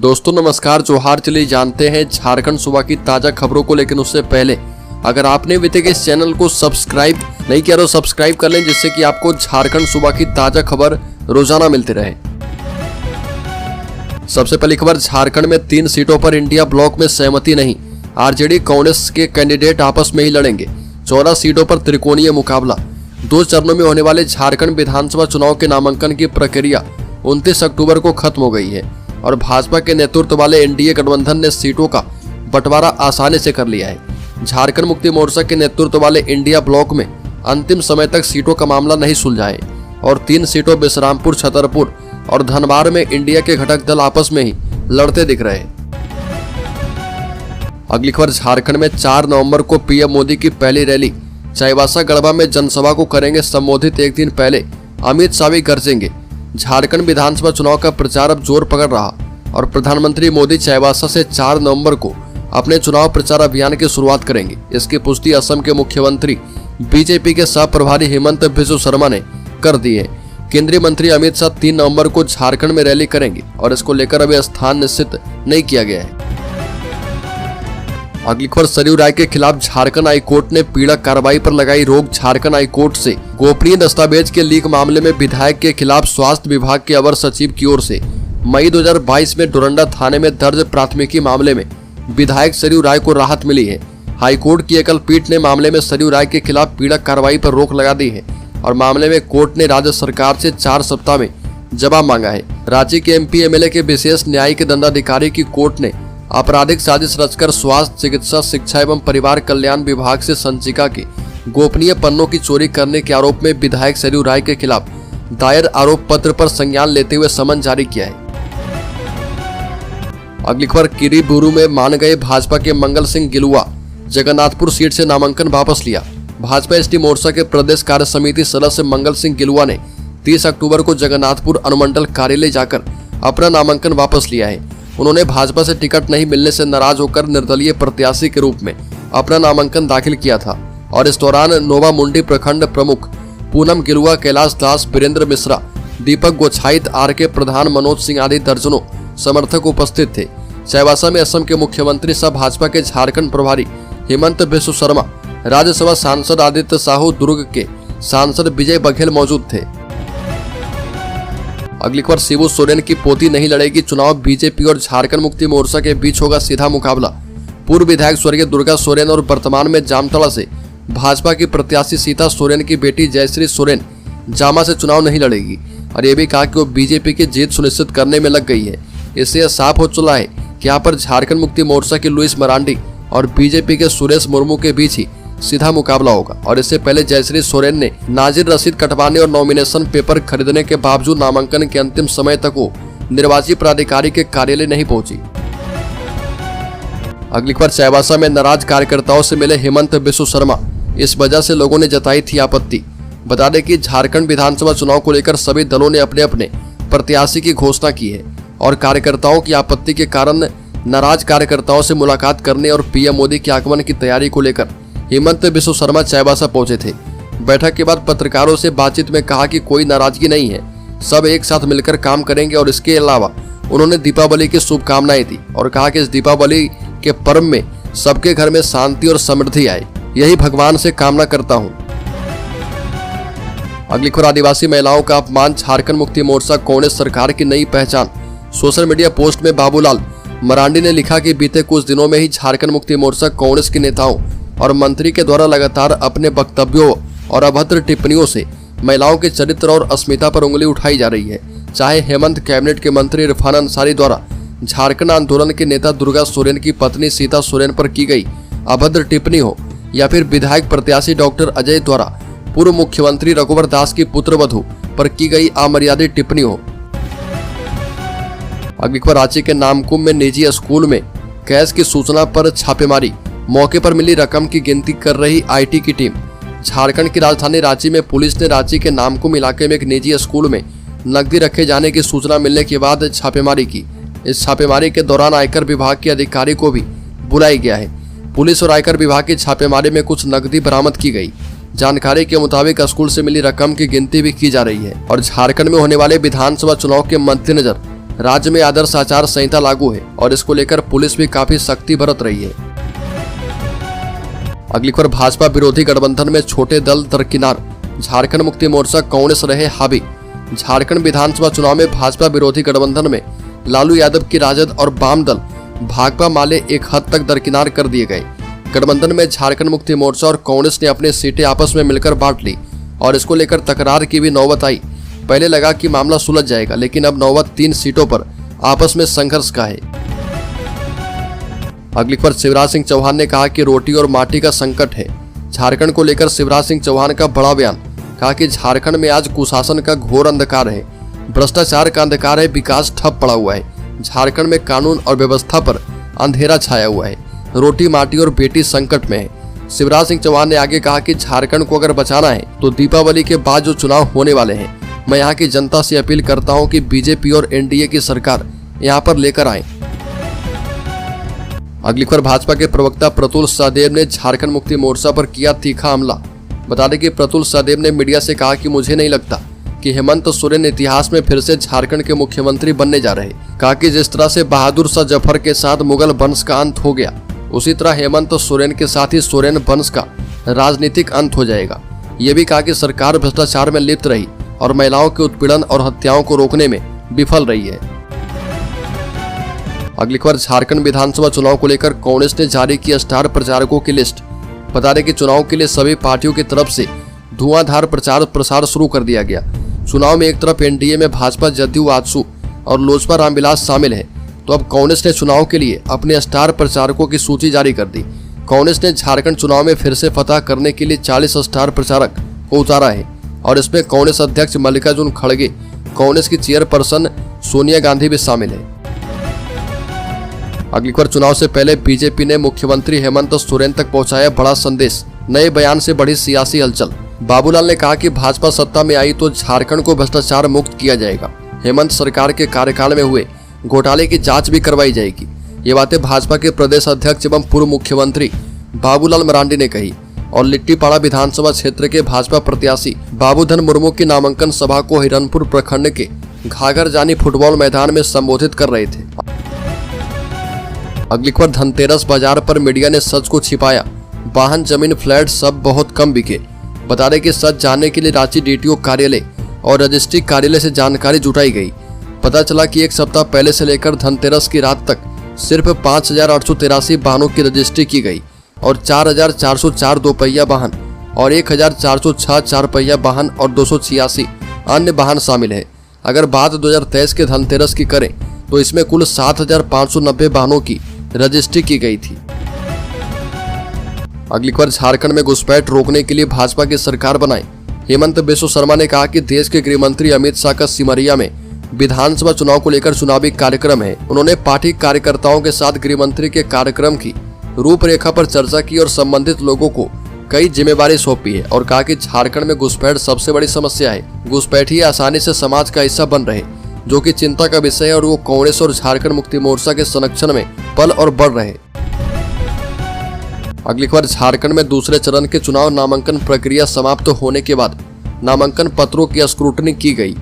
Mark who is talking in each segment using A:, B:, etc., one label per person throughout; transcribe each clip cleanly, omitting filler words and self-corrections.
A: दोस्तों नमस्कार, जोहार। चलिए जानते हैं झारखंड सूबा की ताजा खबरों को, लेकिन उससे पहले अगर आपने अभी तक इस चैनल को सब्सक्राइब नहीं किया तो सब्सक्राइब कर लें, जिससे कि आपको झारखंड सूबा की ताजा खबर रोजाना मिलती रहे। सबसे पहली खबर, झारखंड में 3 सीटों पर इंडिया ब्लॉक में सहमति नहीं। आरजेडी कांग्रेस के कैंडिडेट आपस में ही लड़ेंगे। 14 सीटों पर त्रिकोणीय मुकाबला। 2 चरणों में होने वाले झारखंड विधानसभा चुनाव के नामांकन की प्रक्रिया 29 अक्टूबर को खत्म हो गई है और भाजपा के नेतृत्व वाले एनडीए गठबंधन ने सीटों का बंटवारा आसानी से कर लिया है। झारखंड मुक्ति मोर्चा के नेतृत्व वाले इंडिया ब्लॉक में अंतिम समय तक सीटों का मामला नहीं सुलझा है और 3 सीटों विश्रामपुर, छतरपुर और धनबाद में इंडिया के घटक दल आपस में ही लड़ते दिख रहे हैं। अगली खबर, झारखंड में 4 नवंबर को पीएम मोदी की पहली रैली। चाईबासा गढ़वा में जनसभा को करेंगे संबोधित। एक दिन पहले अमित शाह भी गरजेंगे। झारखंड विधानसभा चुनाव का प्रचार अब जोर पकड़ रहा और प्रधानमंत्री मोदी चाईबासा से 4 नवंबर को अपने चुनाव प्रचार अभियान की शुरुआत करेंगे। इसकी पुष्टि असम के मुख्यमंत्री बीजेपी के सह प्रभारी हेमंत बिस्वा शर्मा ने कर दी है। केंद्रीय मंत्री अमित शाह 3 नवंबर को झारखंड में रैली करेंगे और इसको लेकर अभी स्थान निश्चित नहीं किया गया है। अगली खबर, सरयू राय के खिलाफ झारखंड हाईकोर्ट ने पीड़क कार्रवाई पर लगाई रोक। झारखंड हाईकोर्ट से गोपनीय दस्तावेज के लीक मामले में विधायक के खिलाफ स्वास्थ्य विभाग के अवर सचिव की ओर से मई 2022 में डोरंडा थाने में दर्ज प्राथमिकी मामले में विधायक सरयू राय को राहत मिली है। हाईकोर्ट की एकल पीठ ने मामले में सरयू राय के खिलाफ पीड़क कार्रवाई पर रोक लगा दी है और मामले में कोर्ट ने राज्य सरकार से 4 सप्ताह में जवाब मांगा है। रांची के एमपी एमएलए के विशेष न्यायिक दंडाधिकारी की कोर्ट ने आपराधिक साजिश रचकर स्वास्थ्य, चिकित्सा, शिक्षा एवं परिवार कल्याण विभाग से संचिका के गोपनीय पन्नों की चोरी करने के आरोप में विधायक सरयू राय के खिलाफ दायर आरोप पत्र पर संज्ञान लेते हुए समन जारी किया है। अगली खबर, किरीबुरू में मान गए भाजपा के मंगल सिंह गिलुआ। जगन्नाथपुर सीट से नामांकन वापस लिया। भाजपा एसटी मोर्चा के प्रदेश कार्य समिति सदस्य मंगल सिंह गिलुआ ने 30 अक्टूबर को जगन्नाथपुर अनुमंडल कार्यालय जाकर अपना नामांकन वापस लिया है। उन्होंने भाजपा से टिकट नहीं मिलने से नाराज होकर निर्दलीय प्रत्याशी के रूप में अपना नामांकन दाखिल किया था और इस दौरान नोवा मुंडी प्रखंड प्रमुख पूनम गिलुआ, कैलाश दास, वीरेंद्र मिश्रा, दीपक गोछाइत, आर.के. प्रधान, मनोज सिंह आदि दर्जनों समर्थक उपस्थित थे। चाईबासा में असम के मुख्यमंत्री सह भाजपा के झारखंड प्रभारी हेमंत बिस्वा शर्मा, राज्यसभा सांसद आदित्य साहू, दुर्ग के सांसद विजय बघेल मौजूद थे। अगली खबर, शिबू सोरेन की पोती नहीं लड़ेगी चुनाव। बीजेपी और झारखंड मुक्ति मोर्चा के बीच होगा सीधा मुकाबला। पूर्व विधायक स्वर्गीय दुर्गा सोरेन और वर्तमान में जामताड़ा से भाजपा की प्रत्याशी सीता सोरेन की बेटी जयश्री सोरेन जामा से चुनाव नहीं लड़ेगी और ये भी कहा कि वो बीजेपी की जीत सुनिश्चित करने में लग गई है। इससे यह साफ हो चुका है कि यहाँ पर झारखंड मुक्ति मोर्चा की लुइस मरांडी और बीजेपी के सुरेश मुर्मू के बीच ही सीधा मुकाबला होगा और इससे पहले जयश्री सोरेन ने नाजिर रसीद कटवाने और नॉमिनेशन पेपर खरीदने के बावजूद नामांकन के अंतिम समय तक वो निर्वाची प्राधिकारी के कार्यालय नहीं पहुंची। अगली खबर, चाईबासा में नाराज कार्यकर्ताओं से मिले हेमंत बिस्वा शर्मा। इस वजह से लोगों ने जताई थी आपत्ति। बता दें कि झारखंड विधानसभा चुनाव को लेकर सभी दलों ने अपने अपने प्रत्याशी की घोषणा की है और कार्यकर्ताओं की आपत्ति के कारण नाराज कार्यकर्ताओं से मुलाकात करने और पीएम मोदी के आगमन की तैयारी को लेकर हेमंत बिस्वा शर्मा चाईबासा पहुंचे थे। बैठक के बाद पत्रकारों से बातचीत में कहा कि कोई नाराजगी नहीं है, सब एक साथ मिलकर काम करेंगे और इसके अलावा उन्होंने दीपावली की शुभकामनाएं दी और कहा कि इस दीपावली के पर्व में सबके घर में शांति और समृद्धि आए, यही भगवान से कामना करता हूं। अगली खबर, आदिवासी महिलाओं का अपमान। झारखंड मुक्ति मोर्चा कांग्रेस सरकार की नई पहचान। सोशल मीडिया पोस्ट में बाबूलाल मरांडी ने लिखा कि बीते कुछ दिनों में ही झारखंड मुक्ति मोर्चा कांग्रेस के नेताओं और मंत्री के द्वारा लगातार अपने वक्तव्यों और अभद्र टिप्पणियों से महिलाओं के चरित्र और अस्मिता पर उंगली उठाई जा रही है। चाहे हेमंत कैबिनेट के मंत्री इरफान अंसारी द्वारा झारखंड आंदोलन के नेता दुर्गा सोरेन की पत्नी सीता सोरेन पर की गई अभद्र टिप्पणी हो या फिर विधायक प्रत्याशी डॉक्टर अजय द्वारा पूर्व मुख्यमंत्री रघुवर दास की पुत्रवधू पर की गई अमर्यादित टिप्पणी हो। अगली खबर, रांची के नामकुम में निजी स्कूल में कैश की सूचना पर छापेमारी। मौके पर मिली रकम की गिनती कर रही आईटी की टीम। झारखंड की राजधानी रांची में पुलिस ने रांची के नामकुम इलाके में एक निजी स्कूल में नकदी रखे जाने की सूचना मिलने के बाद छापेमारी की। इस छापेमारी के दौरान आयकर विभाग के अधिकारी को भी बुलाया गया है। पुलिस और आयकर विभाग की छापेमारी में कुछ नकदी बरामद की गई। जानकारी के मुताबिक स्कूल से मिली रकम की गिनती भी की जा रही है और झारखंड में होने वाले विधानसभा चुनाव के मद्देनजर राज्य में आदर्श आचार संहिता लागू है और इसको लेकर पुलिस भी काफी सख्ती बरत रही है। अगली खबर, भाजपा विरोधी गठबंधन में छोटे दल दरकिनार, झारखंड मुक्ति मोर्चा कांग्रेस रहे हावी। झारखंड विधानसभा चुनाव में भाजपा विरोधी गठबंधन में लालू यादव की राजद और वाम दल भाकपा माले एक हद तक दरकिनार कर दिए गए। गठबंधन में झारखंड मुक्ति मोर्चा और कांग्रेस ने अपनी सीटें आपस में मिलकर बांट ली और इसको लेकर तकरार की भी नौबत आई। पहले लगा कि मामला सुलझ जाएगा, लेकिन अब नौबत 3 सीटों पर आपस में संघर्ष का है। अगली खबर, शिवराज सिंह चौहान ने कहा कि रोटी और माटी का संकट है। झारखंड को लेकर शिवराज सिंह चौहान का बड़ा बयान, कहा कि झारखंड में आज कुशासन का घोर अंधकार है, भ्रष्टाचार का अंधकार है, विकास ठप पड़ा हुआ है। झारखंड में कानून और व्यवस्था पर अंधेरा छाया हुआ है, रोटी माटी और बेटी संकट में है। शिवराज सिंह चौहान ने आगे कहा कि झारखंड को अगर बचाना है तो दीपावली के बाद जो चुनाव होने वाले हैं, मैं यहाँ की जनता से अपील करता हूँ कि बीजेपी और एनडीए की सरकार यहाँ पर लेकर आए। अगली खबर, भाजपा के प्रवक्ता प्रतुल सहदेव ने झारखंड मुक्ति मोर्चा पर किया तीखा हमला। बता दें कि प्रतुल सहदेव ने मीडिया से कहा कि मुझे नहीं लगता कि हेमंत सोरेन इतिहास में फिर से झारखंड के मुख्यमंत्री बनने जा रहे। कहा कि जिस तरह से बहादुर शाह जफर के साथ मुगल वंश का अंत हो गया, उसी तरह हेमंत सोरेन के साथ ही सोरेन वंश का राजनीतिक अंत हो जाएगा। ये भी कहा कि सरकार भ्रष्टाचार में लिप्त रही और महिलाओं के उत्पीड़न और हत्याओं को रोकने में विफल रही है। अगली खबर, झारखंड विधानसभा चुनाव को लेकर कांग्रेस ने जारी की स्टार प्रचारकों की लिस्ट। बता दें कि चुनाव के लिए सभी पार्टियों की तरफ से धुआंधार प्रचार प्रसार शुरू कर दिया गया। चुनाव में एक तरफ एनडीए में भाजपा, जदयू, आजसू और लोजपा रामविलास शामिल है, तो अब कांग्रेस ने चुनाव के लिए अपने स्टार प्रचारकों की सूची जारी कर दी। कांग्रेस ने झारखंड चुनाव में फिर से फतह करने के लिए 40 स्टार प्रचारक को उतारा है और इसमें कांग्रेस अध्यक्ष मल्लिकार्जुन खड़गे, कांग्रेस की चेयरपर्सन सोनिया गांधी भी शामिल है। अगली बार चुनाव से पहले बीजेपी ने मुख्यमंत्री हेमंत सोरेन तक पहुंचाया बड़ा संदेश, नए बयान से बढ़ी सियासी हलचल। बाबूलाल ने कहा कि भाजपा सत्ता में आई तो झारखंड को भ्रष्टाचार मुक्त किया जाएगा। हेमंत सरकार के कार्यकाल में हुए घोटाले की जांच भी करवाई जाएगी। ये बातें भाजपा के प्रदेश अध्यक्ष एवं पूर्व मुख्यमंत्री बाबूलाल मरांडी ने कही और लिट्टीपाड़ा विधानसभा क्षेत्र के भाजपा प्रत्याशी बाबूधन मुर्मू की नामांकन सभा को हिरनपुर प्रखंड के घाघर जानी फुटबॉल मैदान में संबोधित कर रहे थे। अगली खबर, धनतेरस बाजार पर मीडिया ने सच को छिपाया, वाहन, जमीन, फ्लैट सब बहुत कम बिके। बता दें कि सच जानने के लिए रांची डीटीओ कार्यालय और रजिस्ट्री कार्यालय से जानकारी जुटाई गई। पता चला कि एक सप्ताह पहले से लेकर धनतेरस की रात तक सिर्फ 5,883 वाहनों की रजिस्ट्री की गई और 4,404 दोपहिया वाहन और 1,406 चार पहिया वाहन और 286 अन्य वाहन शामिल है। अगर बात 2023 के धनतेरस की करें तो इसमें कुल 7,590 वाहनों की रजिस्ट्री की गई थी। अगली बार झारखंड में घुसपैठ रोकने के लिए भाजपा की सरकार बनाई। हेमंत बिश्व शर्मा ने कहा कि देश के गृह मंत्री अमित शाह का सिमरिया में विधानसभा चुनाव को लेकर चुनावी कार्यक्रम है। उन्होंने पार्टी कार्यकर्ताओं के साथ गृह मंत्री के कार्यक्रम की रूपरेखा पर चर्चा की और संबंधित लोगों को कई जिम्मेवारी सौंपी है और कहा कि झारखंड में घुसपैठ सबसे बड़ी समस्या है। घुसपैठी आसानी से समाज का हिस्सा बन रहे, जो कि चिंता का विषय है और वो कांग्रेस और झारखंड मुक्ति मोर्चा के संरक्षण में पल और बढ़ रहे। अगली खबर, झारखंड में दूसरे चरण के चुनाव नामांकन प्रक्रिया समाप्त होने के बाद नामांकन पत्रों की स्क्रूटनी की गई।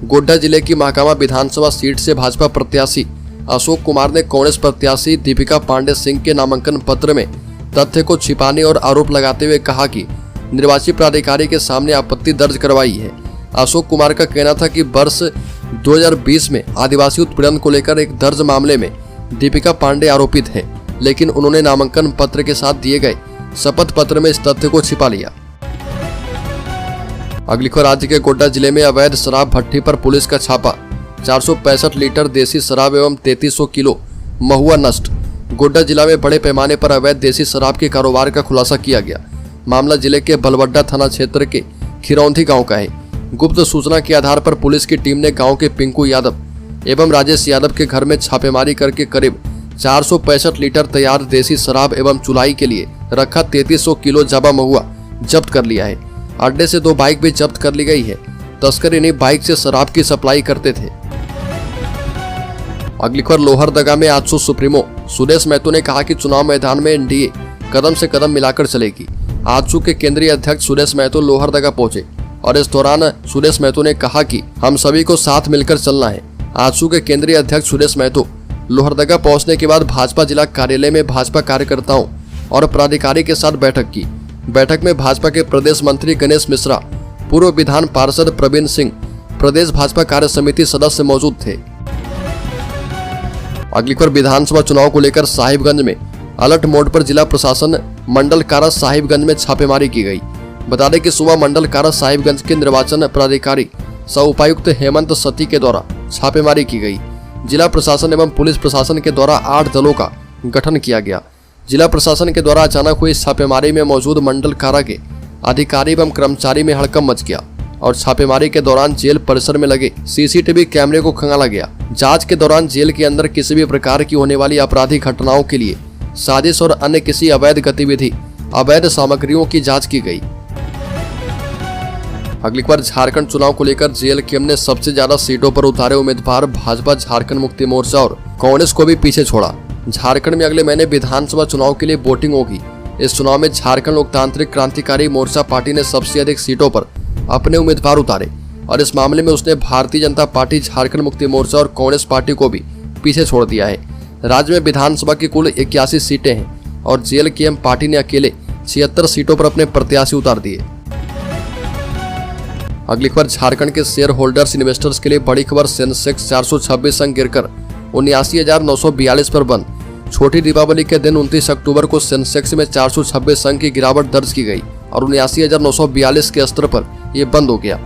A: गोड्डा जिले की महाकामा विधानसभा सीट से भाजपा प्रत्याशी अशोक कुमार ने कांग्रेस प्रत्याशी दीपिका पांडे सिंह के नामांकन पत्र में तथ्य को छिपाने और आरोप लगाते हुए कहा कि निर्वाची प्राधिकारी के सामने आपत्ति दर्ज करवाई है। अशोक कुमार का कहना था कि वर्ष 2020 में आदिवासी उत्पीड़न को लेकर एक दर्ज मामले में दीपिका पांडे आरोपित है, लेकिन उन्होंने नामांकन पत्र के साथ दिए गए शपथ पत्र में इस तथ्य को छिपा लिया। अगली खबर, राज्य के गोड्डा जिले में अवैध शराब भट्टी पर पुलिस का छापा, 465 लीटर देसी शराब एवं 3300 किलो महुआ नष्ट। गोड्डा जिला में बड़े पैमाने पर अवैध देसी शराब के कारोबार का खुलासा किया गया। मामला जिले के बलवड्डा थाना क्षेत्र के खिरौंधी गांव का है। गुप्त सूचना के आधार पर पुलिस की टीम ने गांव के पिंकू यादव एवं राजेश यादव के घर में छापेमारी करके करीब 465 लीटर तैयार देसी शराब एवं चुलाई के लिए रखा 3300 किलो जावा महुआ जब्त कर लिया है। अड्डे से 2 बाइक भी जब्त कर ली गई है। तस्कर इन्हीं बाइक से शराब की सप्लाई करते थे। अगली खबर, लोहरदगा में आजसू सुप्रीमो सुरेश महतो ने कहा कि चुनाव मैदान में एनडीए कदम से कदम मिलाकर चलेगी। आजसू के केंद्रीय अध्यक्ष सुरेश महतो लोहरदगा पहुंचे और इस दौरान सुरेश महतो ने कहा कि हम सभी को साथ मिलकर चलना है। आजसू के केंद्रीय अध्यक्ष सुरेश महतो लोहरदगा पहुंचने के बाद भाजपा जिला कार्यालय में भाजपा कार्यकर्ताओं और पदाधिकारी के साथ बैठक की। बैठक में भाजपा के प्रदेश मंत्री गणेश मिश्रा, पूर्व विधान पार्षद प्रवीण सिंह, प्रदेश भाजपा कार्य समिति सदस्य मौजूद थे। अगली खबर विधानसभा चुनाव को लेकर साहिबगंज में अलर्ट मोड पर जिला प्रशासन मंडल कारा साहिबगंज में छापेमारी की गई। बता दें कि सुबह मंडल कारा साहिबगंज के निर्वाचन पदाधिकारी सह उपायुक्त हेमंत सती के द्वारा छापेमारी की गई। जिला प्रशासन एवं पुलिस प्रशासन के द्वारा 8 दलों का गठन किया गया। जिला प्रशासन के द्वारा अचानक हुई छापेमारी में मौजूद मंडल कारा के अधिकारी एवं कर्मचारी में हड़कंप मच गया और छापेमारी के दौरान जेल परिसर में लगे सीसीटीवी कैमरे को खंगाला गया। जांच के दौरान जेल के अंदर किसी भी प्रकार की होने वाली आपराधिक घटनाओं के लिए साजिश और अन्य किसी अवैध गतिविधि, अवैध सामग्रियों की जांच की गई। अगली बार झारखंड चुनाव को लेकर जेएलकेएम ने सबसे ज्यादा सीटों पर उतारे उम्मीदवार भाजपा, झारखंड मुक्ति मोर्चा और कांग्रेस को भी पीछे छोड़ा। झारखंड में अगले महीने विधानसभा चुनाव के लिए वोटिंग होगी। इस चुनाव में झारखंड लोकतांत्रिक क्रांतिकारी मोर्चा पार्टी ने सबसे अधिक सीटों पर अपने उम्मीदवार उतारे और इस मामले में उसने भारतीय जनता पार्टी, झारखंड मुक्ति मोर्चा और कांग्रेस पार्टी को भी पीछे छोड़ दिया है। राज्य में विधानसभा की कुल 81 सीटें हैं और जेएलकेएम पार्टी ने अकेले 76 सीटों पर अपने प्रत्याशी उतार दिए। अगली खबर झारखंड के शेयर होल्डर्स इन्वेस्टर्स के लिए बड़ी खबर। सेंसेक्स 426 अंक गिरकर 79,942 पर बंद। छोटी दीपावली के दिन 29 अक्टूबर को सेंसेक्स में 426 अंक की गिरावट दर्ज की गई और 79,942 के स्तर पर यह बंद हो गया।